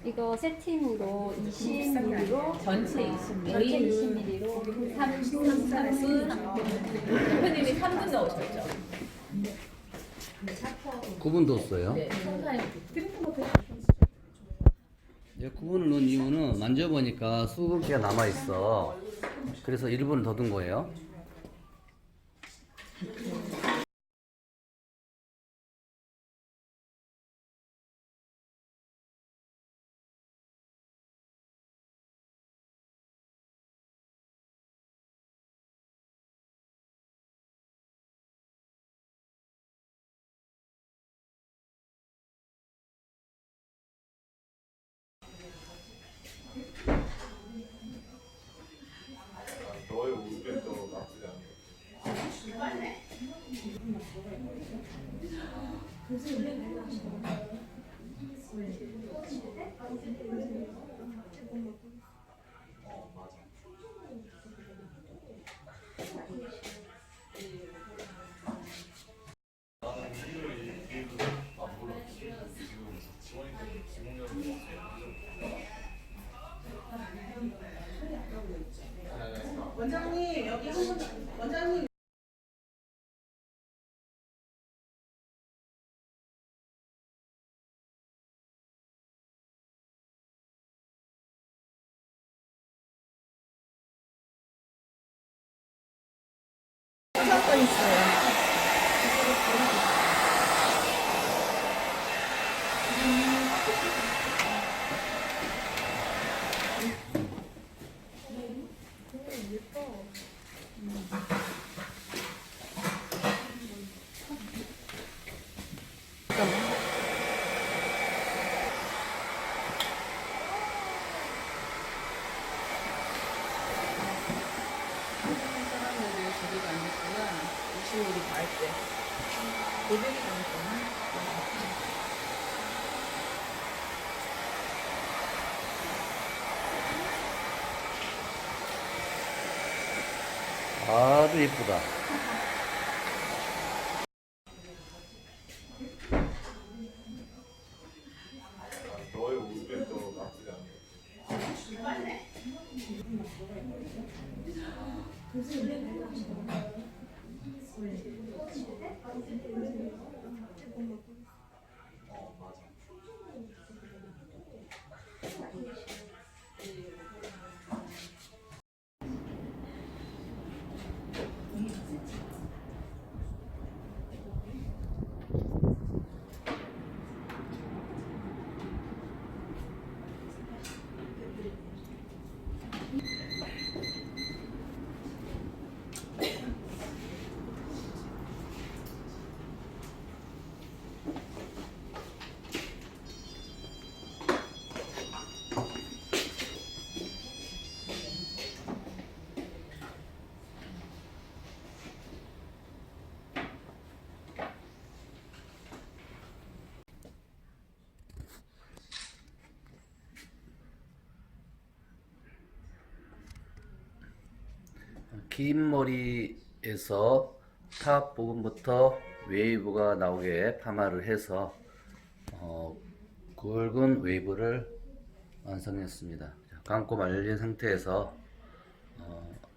이거 세팅으로 20ml로 전체 20ml. 전체 20ml로 3분. 대표님이 3분 넣으셨죠? 9분 뒀어요. 네. 청산이 네, 9분을 넣은 이유는 만져보니까 수분기가 남아있어. 그래서 1분 더 둔 거예요. 너의 우스갯도 나쁘지 않네. 원장님 여기 한 분, 원장님. 사건 있어요. 사람들이 저기가 안 됐구나. 50ml 갈 때. 500이 남았구나. 아주 예쁘다. 너의 우스갯도 나쁘지 않네. 긴 머리에서 탑 부분부터 웨이브가 나오게 파마를 해서 굵은 웨이브를 완성했습니다. 감고 말린 상태에서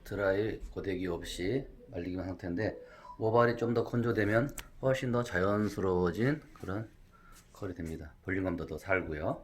드라이 고데기 없이 말리기만 상태인데, 모발이 좀 더 건조되면 훨씬 더 자연스러워진 그런 컬이 됩니다. 볼륨감도 더 살고요.